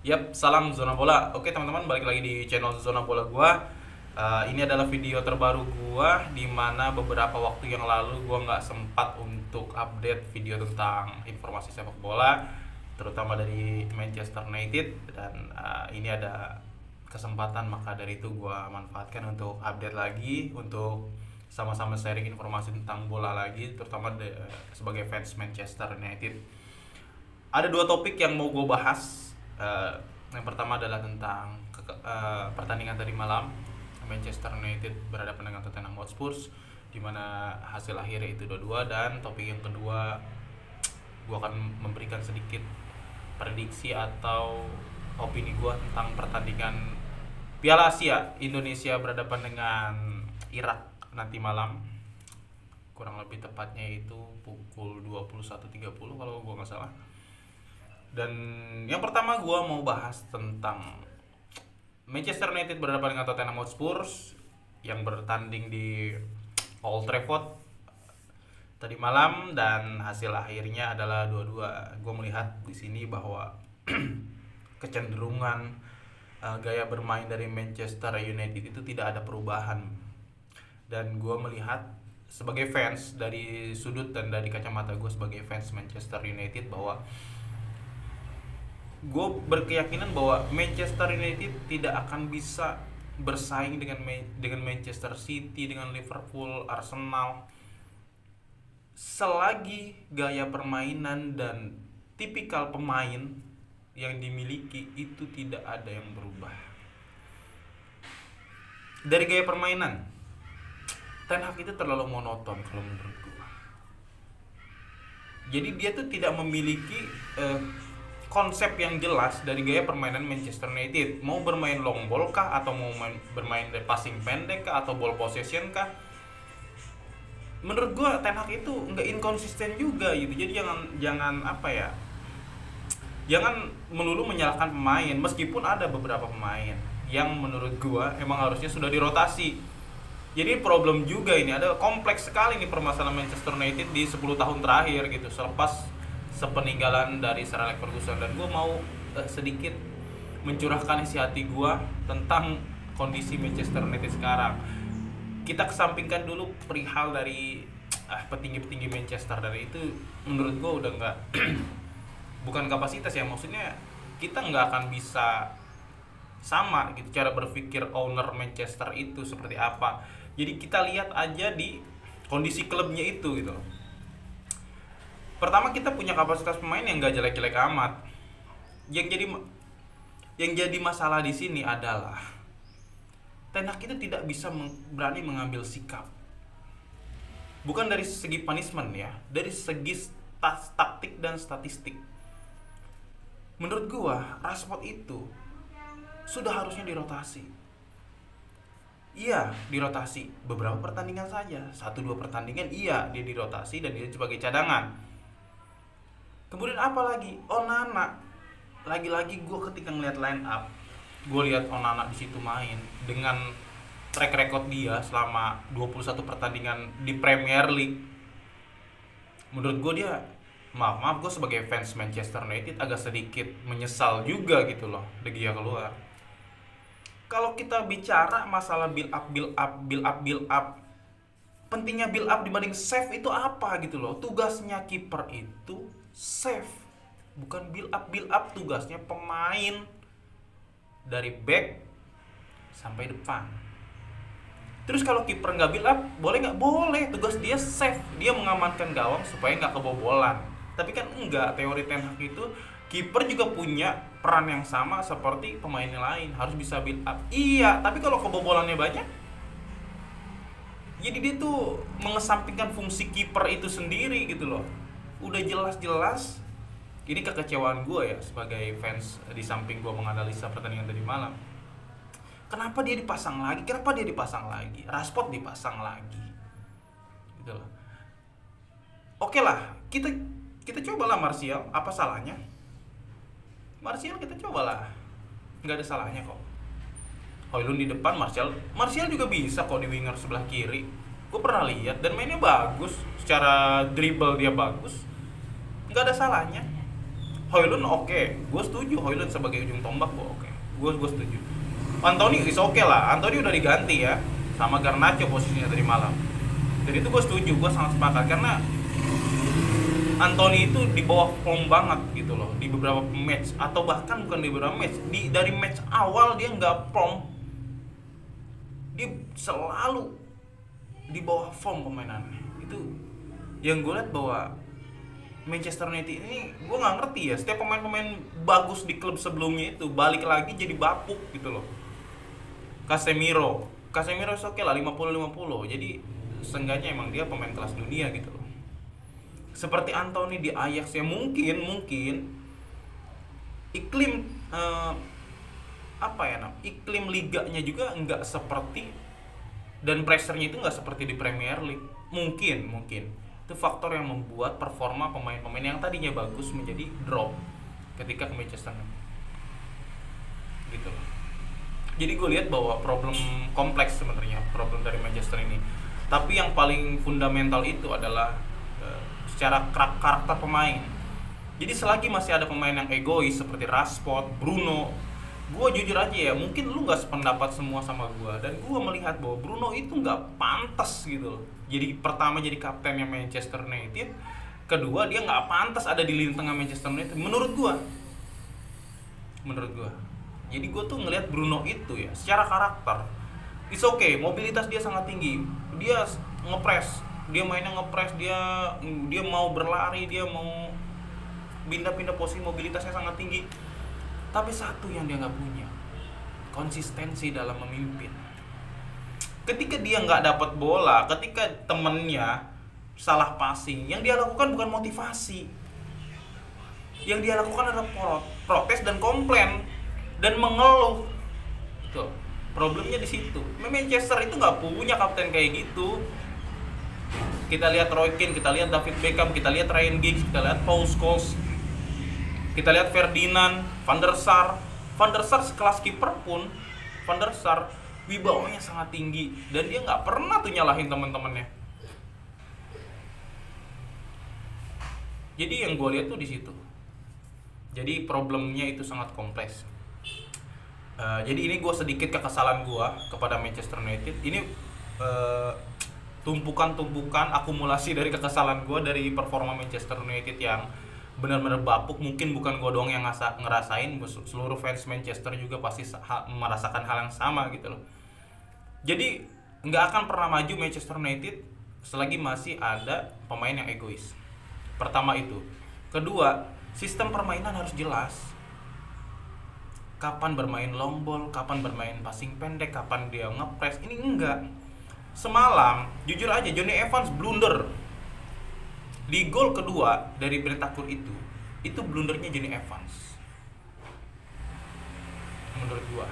Yap, salam Zona Bola. Oke teman-teman, balik lagi di channel Zona Bola gua. Ini adalah video terbaru gua di mana beberapa waktu yang lalu gua nggak sempat untuk update video tentang informasi sepak bola, terutama dari Manchester United. Dan ini ada kesempatan, maka dari itu gua manfaatkan untuk update lagi, untuk sama-sama sharing informasi tentang bola lagi, terutama sebagai fans Manchester United. Ada dua topik yang mau gue bahas. Yang pertama adalah tentang pertandingan tadi malam Manchester United berhadapan dengan Tottenham Hotspur, di mana hasil akhirnya itu 2-2. Dan topik yang kedua, gue akan memberikan sedikit prediksi atau opini gue tentang pertandingan Piala Asia Indonesia berhadapan dengan Irak nanti malam, kurang lebih tepatnya itu pukul 21.30 kalau gue nggak salah. Dan yang pertama gue mau bahas tentang Manchester United berhadapan dengan Tottenham Hotspur yang bertanding di Old Trafford tadi malam, dan hasil akhirnya adalah 2-2. Gue melihat di sini bahwa kecenderungan gaya bermain dari Manchester United itu tidak ada perubahan, dan gue melihat sebagai fans dari sudut dan dari kacamata gue sebagai fans Manchester United bahwa gue berkeyakinan bahwa Manchester United tidak akan bisa bersaing dengan Manchester City, dengan Liverpool, Arsenal, selagi gaya permainan dan tipikal pemain yang dimiliki itu tidak ada yang berubah. Dari gaya permainan, Ten Hag itu terlalu monoton kalau menurut gue. Jadi dia tuh tidak memiliki konsep yang jelas dari gaya permainan Manchester United. Mau bermain long ball kah, atau mau bermain passing pendek kah, atau ball possession kah? Menurut gue Ten Hag itu nggak inkonsisten juga gitu. Jadi jangan apa ya, jangan melulu menyalahkan pemain, meskipun ada beberapa pemain yang menurut gue emang harusnya sudah dirotasi. Jadi problem juga ini, ada kompleks sekali nih permasalahan Manchester United di 10 tahun terakhir gitu, selepas sepeninggalan dari Sir Alex Ferguson. Dan gue mau sedikit mencurahkan isi hati gue tentang kondisi Manchester United sekarang. Kita kesampingkan dulu perihal dari petinggi-petinggi Manchester, dari itu menurut gue udah nggak bukan kapasitas ya, maksudnya kita nggak akan bisa sama gitu cara berpikir owner Manchester itu seperti apa. Jadi kita lihat aja di kondisi klubnya itu gitu. Pertama, kita punya kapasitas pemain yang gak jelek-jelek amat. Yang jadi masalah di sini adalah Ten Hag itu tidak bisa berani mengambil sikap. Bukan dari segi punishment ya, dari segi taktik dan statistik. Menurut gua, Rashford itu sudah harusnya dirotasi. Iya, dirotasi beberapa pertandingan saja, 1-2 pertandingan iya dia dirotasi dan dia sebagai cadangan. Kemudian apa lagi? Onana. Lagi-lagi gue ketika ngeliat line up, gue lihat Onana di situ main dengan track record dia selama 21 pertandingan di Premier League. Menurut gue dia, maaf gue sebagai fans Manchester United agak sedikit menyesal juga gitu loh dia keluar. Kalau kita bicara masalah build up, pentingnya build up dibanding save itu apa gitu loh. Tugasnya kiper itu save, bukan build up. Tugasnya pemain dari back sampai depan. Terus kalau kiper nggak build up, boleh nggak? Boleh. Tugas dia save, dia mengamankan gawang supaya nggak kebobolan. Tapi kan enggak, teori Ten Hag itu kiper juga punya peran yang sama seperti pemain yang lain, harus bisa build up. Iya, tapi kalau kebobolannya banyak, jadi dia tuh mengesampingkan fungsi kiper itu sendiri gitu loh. Udah jelas-jelas ini kekecewaan gue ya sebagai fans, di samping gue menganalisa pertandingan tadi malam. Kenapa dia dipasang lagi? Rashford dipasang lagi gitu loh. Oke lah, kita cobalah Martial, apa salahnya? Martial kita cobalah, nggak ada salahnya kok. Højlund di depan, Martial juga bisa kok di winger sebelah kiri. Gue pernah lihat dan mainnya bagus, secara dribble dia bagus, nggak ada salahnya. Højlund oke, gue setuju Højlund sebagai ujung tombak gue oke, gue setuju. Anthony is oke lah, Anthony udah diganti ya sama Garnacho posisinya tadi malam. Jadi itu gue setuju, gue sangat sepakat karena Anthony itu di bawah form banget gitu loh di beberapa match, atau bahkan bukan di beberapa match, dari match awal dia nggak form, dia selalu di bawah form permainannya. Itu yang gue lihat bahwa Manchester United ini gue nggak ngerti ya, setiap pemain-pemain bagus di klub sebelumnya itu balik lagi jadi bapuk gitu loh. Casemiro oke lah 50-50, jadi seenggaknya emang dia pemain kelas dunia gitu loh. Seperti Anthony di Ajax ya, mungkin iklim iklim liganya juga nggak seperti, dan pressure-nya itu nggak seperti di Premier League. Mungkin itu faktor yang membuat performa pemain-pemain yang tadinya bagus menjadi drop ketika ke Manchester United gitu loh. Jadi gue lihat bahwa problem kompleks sebenarnya problem dari Manchester ini, tapi yang paling fundamental itu adalah secara karakter pemain. Jadi selagi masih ada pemain yang egois seperti Rashford, Bruno, gue jujur aja ya, mungkin lu nggak sependapat semua sama gue, dan gue melihat bahwa Bruno itu nggak pantas gitu loh. Jadi pertama jadi kaptennya Manchester United, kedua dia nggak pantas ada di lini tengah Manchester United menurut gue. Jadi gue tuh ngelihat Bruno itu ya secara karakter it's okay, mobilitas dia sangat tinggi, dia ngepres, dia mainnya ngepres, dia mau berlari, dia mau pindah-pindah posisi, mobilitasnya sangat tinggi. Tapi satu yang dia nggak punya, konsistensi dalam memimpin. Ketika dia nggak dapat bola, ketika temennya salah passing, yang dia lakukan bukan motivasi, yang dia lakukan adalah protes dan komplain dan mengeluh. Tuh, problemnya di situ. Manchester itu nggak punya kapten kayak gitu. Kita lihat Roy Keane, kita lihat David Beckham, kita lihat Ryan Giggs, kita lihat Paul Scholes, kita lihat Ferdinand, Van der Sar sekelas kiper pun, Van der Sar wibawanya sangat tinggi dan dia nggak pernah tuh nyalahin teman-temannya. Jadi yang gue lihat tuh di situ. Jadi problemnya itu sangat kompleks. Jadi ini gue sedikit kekesalan gue kepada Manchester United. Ini tumpukan akumulasi dari kekesalan gue dari performa Manchester United yang benar-benar bapuk. Mungkin bukan gue doang yang ngerasain, seluruh fans Manchester juga pasti merasakan hal yang sama gitu loh. Jadi nggak akan pernah maju Manchester United selagi masih ada pemain yang egois. Pertama itu. Kedua, sistem permainan harus jelas. Kapan bermain long ball, kapan bermain passing pendek, kapan dia ngepres. Ini enggak. Semalam, jujur aja, Johnny Evans blunder. Di gol kedua dari Bentancur itu blundernya Johnny Evans. Menurut gua.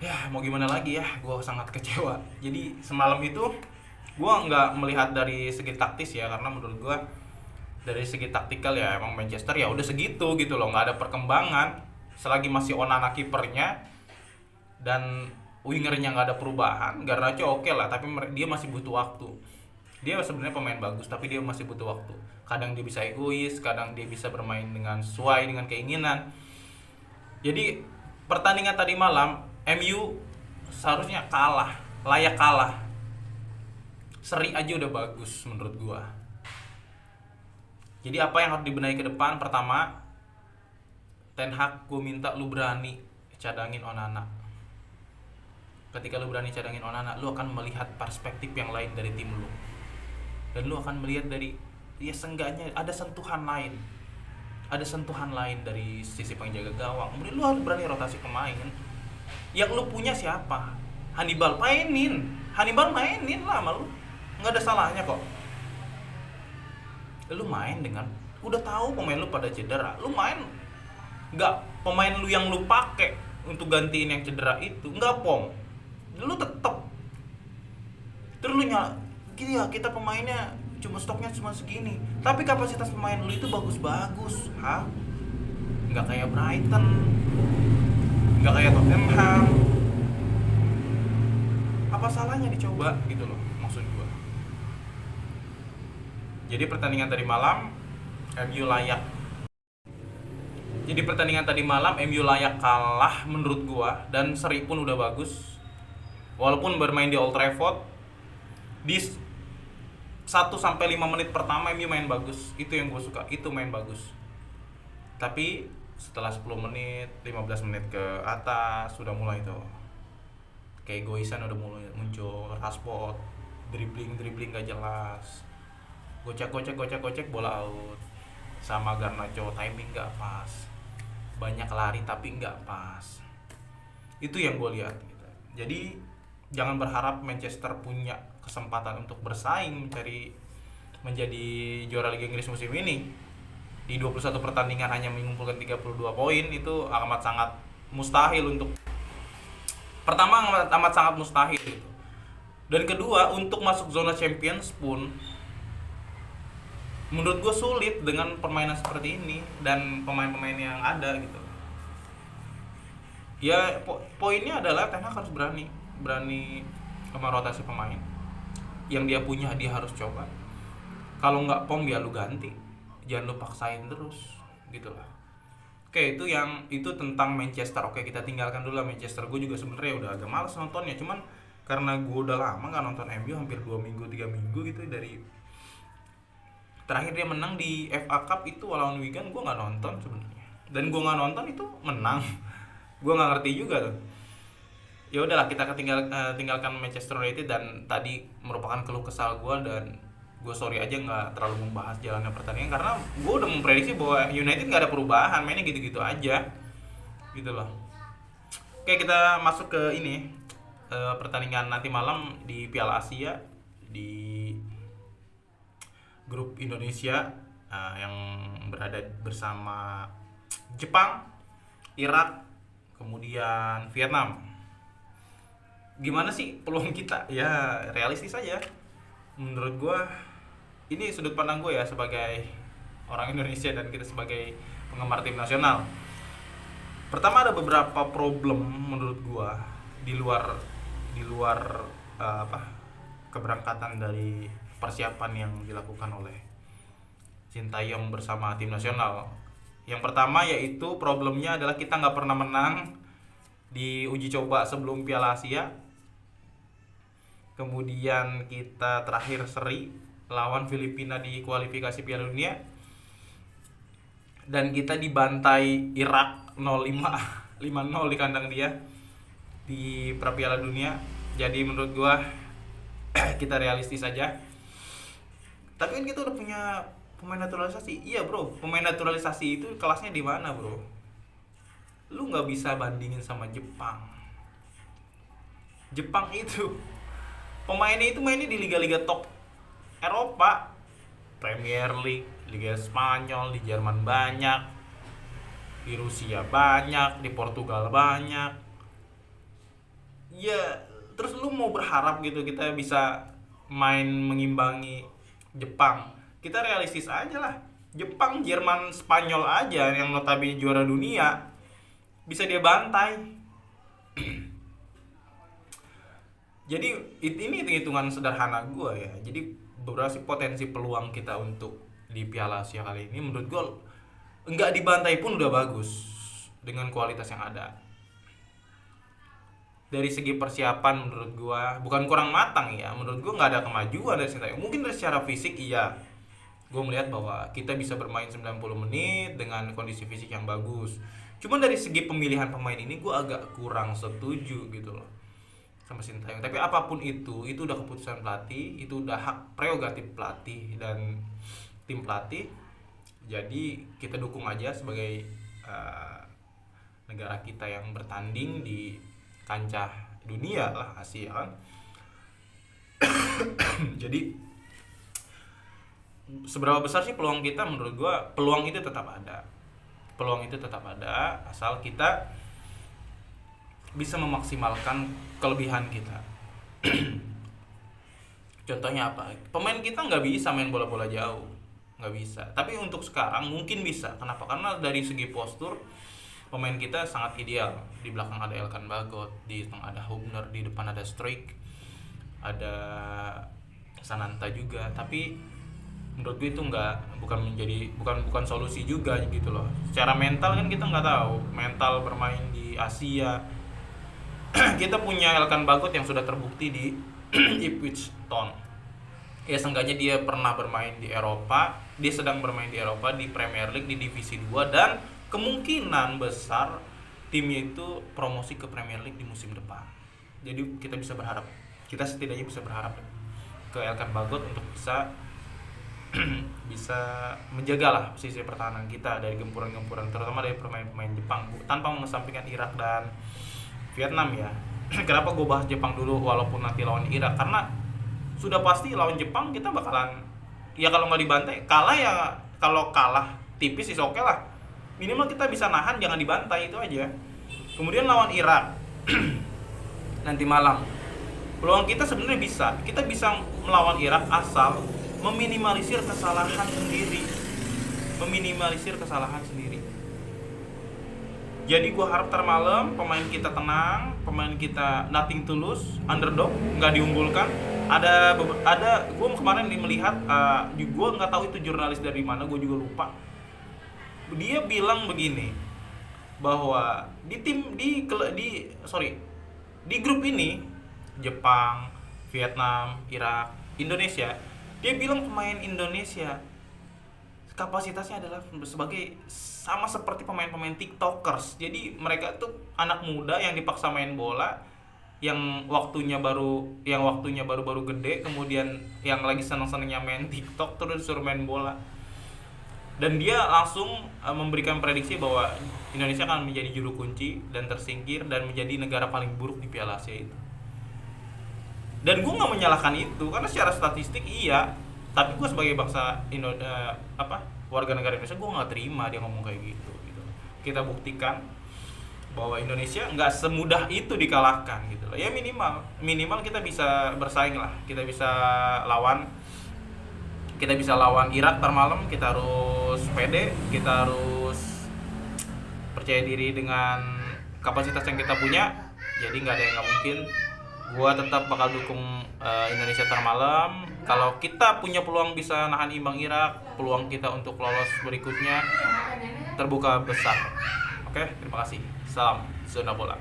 Ya, mau gimana lagi ya, gua sangat kecewa. Jadi semalam itu gua nggak melihat dari segi taktis ya, karena menurut gua dari segi taktikal ya emang Manchester ya udah segitu gitu loh, nggak ada perkembangan. Selagi masih Onana kipernya dan wingernya nggak ada perubahan, Garnacho oke lah, tapi dia masih butuh waktu. Dia sebenarnya pemain bagus, tapi dia masih butuh waktu. Kadang dia bisa egois, kadang dia bisa bermain dengan sesuai dengan keinginan. Jadi pertandingan tadi malam MU seharusnya kalah, layak kalah. Seri aja udah bagus menurut gua. Jadi apa yang harus dibenahi ke depan? Pertama, Ten Hag gue minta lu berani cadangin Onana. Ketika lu berani cadangin Onana, lu akan melihat perspektif yang lain dari tim lu. Dan lu akan melihat dari, ya seenggaknya ada sentuhan lain. Ada sentuhan lain dari sisi penjaga gawang. Kemudian lu harus berani rotasi pemain. Yang lu punya siapa? Hannibal mainin lah sama lu. Nggak ada salahnya kok. Lu main dengan udah tahu pemain lu pada cedera, lu main nggak pemain lu yang lu pakai untuk gantiin yang cedera itu nggak lu tetep terus lu gini ya, kita pemainnya stoknya cuma segini, tapi kapasitas pemain lu itu bagus-bagus, nggak kayak Brighton, nggak kayak Tottenham. Apa salahnya dicoba gitu loh, maksud gua. Jadi pertandingan tadi malam MU layak. Jadi pertandingan tadi malam MU layak kalah menurut gua, dan seri pun udah bagus. Walaupun bermain di Old Trafford, di 1-5 menit pertama MU main bagus. Itu yang gue suka, itu main bagus. Tapi setelah 10 menit, 15 menit ke atas sudah mulai tuh keegoisan udah mulai muncul. Rashford dribbling gak jelas, gocek bola out. Sama Garnacho timing gak pas, banyak lari tapi gak pas. Itu yang gue lihat gitu. Jadi jangan berharap Manchester punya kesempatan untuk bersaing menjadi juara Liga Inggris musim ini. Di 21 pertandingan hanya mengumpulkan 32 poin, itu amat sangat mustahil untuk amat sangat mustahil gitu. Dan kedua, untuk masuk zona Champions pun menurut gue sulit dengan permainan seperti ini dan pemain-pemain yang ada gitu. Ya poinnya adalah Ten Hag harus berani merotasi pemain. Yang dia punya dia harus coba. Kalau nggak pom ya lu ganti, jangan lu paksain terus gitulah. Oke, itu tentang Manchester. Oke, kita tinggalkan dulu lah Manchester. Gue juga sebenarnya udah agak malas nontonnya, cuman karena gue udah lama nggak nonton MU, hampir 2 minggu 3 minggu gitu, dari terakhir dia menang di FA Cup itu lawan Wigan, gue nggak nonton sebenarnya. Dan gue nggak nonton itu menang. Gue nggak ngerti juga tuh. Ya udahlah, kita tinggalkan Manchester United, dan tadi merupakan keluh kesal gue, dan gue sorry aja nggak terlalu membahas jalannya pertandingan karena gue udah memprediksi bahwa United nggak ada perubahan, mainnya gitu-gitu aja gitu loh. Oke, kita masuk ke ini pertandingan nanti malam di Piala Asia di grup Indonesia yang berada bersama Jepang, Irak, kemudian Vietnam. Gimana sih peluang kita? Ya realistis aja. Menurut gue, ini sudut pandang gue ya sebagai orang Indonesia dan kita sebagai penggemar tim nasional. Pertama, ada beberapa problem menurut gue di luar keberangkatan dari persiapan yang dilakukan oleh Sintayong bersama tim nasional. Yang pertama yaitu problemnya adalah kita nggak pernah menang di uji coba sebelum Piala Asia. Kemudian kita terakhir seri lawan Filipina di kualifikasi Piala Dunia, dan kita dibantai Irak 5-0 di kandang dia di Piala Dunia. Jadi menurut gua kita realistis aja. Tapi kan kita udah punya pemain naturalisasi. Iya bro, pemain naturalisasi itu kelasnya di mana bro? Lu nggak bisa bandingin sama Jepang. Jepang itu pemainnya itu mainnya di liga-liga top Eropa, Premier League, Liga Spanyol, di Jerman banyak, di Rusia banyak, di Portugal banyak. Ya, terus lu mau berharap gitu kita bisa main mengimbangi Jepang? Kita realistis aja lah. Jepang, Jerman, Spanyol aja yang notabene juara dunia bisa dia bantai. Jadi ini hitungan sederhana gue ya. Jadi beberapa sih potensi peluang kita untuk di Piala Asia kali ini menurut gue nggak dibantai pun udah bagus dengan kualitas yang ada. Dari segi persiapan menurut gue bukan kurang matang ya. Menurut gue nggak ada kemajuan dari Sintayong. Mungkin dari secara fisik iya. Gue melihat bahwa kita bisa bermain 90 menit dengan kondisi fisik yang bagus. Cuman dari segi pemilihan pemain ini gue agak kurang setuju gitu loh sama Sintayong. Tapi apapun itu udah keputusan pelatih, itu udah hak prerogatif pelatih dan tim pelatih. Jadi kita dukung aja sebagai negara kita yang bertanding di kancah dunia lah, Asia kan. Jadi seberapa besar sih peluang kita? Menurut gua peluang itu tetap ada. Peluang itu tetap ada asal kita bisa memaksimalkan kelebihan kita. Contohnya apa? Pemain kita nggak bisa main bola-bola jauh, nggak bisa. Tapi untuk sekarang mungkin bisa. Kenapa? Karena dari segi postur pemain kita sangat ideal. Di belakang ada Elkan Bagot, di tengah ada Hubner, di depan ada Struijk, ada Sananta juga. Tapi menurut gue itu bukan solusi juga gitu loh. Secara mental kan kita nggak tahu mental bermain di Asia. Kita punya Elkan Bagot yang sudah terbukti di Ipswich Town. Ya seenggaknya dia pernah bermain di Eropa, dia sedang bermain di Eropa di Premier League di divisi 2, dan kemungkinan besar timnya itu promosi ke Premier League di musim depan. Jadi kita setidaknya bisa berharap ke Elkan Bagot untuk bisa menjaga lah posisi pertahanan kita dari gempuran-gempuran, terutama dari pemain-pemain Jepang, tanpa mengesampingkan Irak dan Vietnam ya. Kenapa gue bahas Jepang dulu walaupun nanti lawan Irak? Karena sudah pasti lawan Jepang kita bakalan, ya kalau nggak dibantai kalah ya, kalau kalah tipis is oke lah, minimal kita bisa nahan, jangan dibantai, itu aja. Kemudian lawan Irak nanti malam, peluang kita sebenarnya kita bisa melawan Irak asal meminimalisir kesalahan sendiri. Jadi gua harap malam pemain kita tenang, pemain kita nothing tulus, underdog, nggak diunggulkan. Ada gua kemarin melihat, gua nggak tahu itu jurnalis dari mana, gua juga lupa. Dia bilang begini, bahwa di grup ini Jepang, Vietnam, Irak, Indonesia, dia bilang pemain Indonesia kapasitasnya adalah sama seperti pemain-pemain TikTokers. Jadi mereka tuh anak muda yang dipaksa main bola, yang waktunya baru gede, kemudian yang lagi senang-senangnya main TikTok terus disuruh main bola. Dan dia langsung memberikan prediksi bahwa Indonesia akan menjadi juru kunci dan tersingkir dan menjadi negara paling buruk di Piala Asia itu. Dan gue nggak menyalahkan itu karena secara statistik iya, tapi gue sebagai warga negara Indonesia, gue nggak terima dia ngomong kayak gitu. Kita buktikan bahwa Indonesia nggak semudah itu dikalahkan gitu loh. Ya minimal kita bisa bersaing lah, kita bisa lawan Irak ntar malam. Kita harus pede, kita harus percaya diri dengan kapasitas yang kita punya. Jadi nggak ada yang nggak mungkin. Gua tetap bakal dukung Indonesia ntar malam. Kalau kita punya peluang bisa nahan imbang Irak, peluang kita untuk lolos berikutnya terbuka besar. Oke, terima kasih. Salam Zona Bola.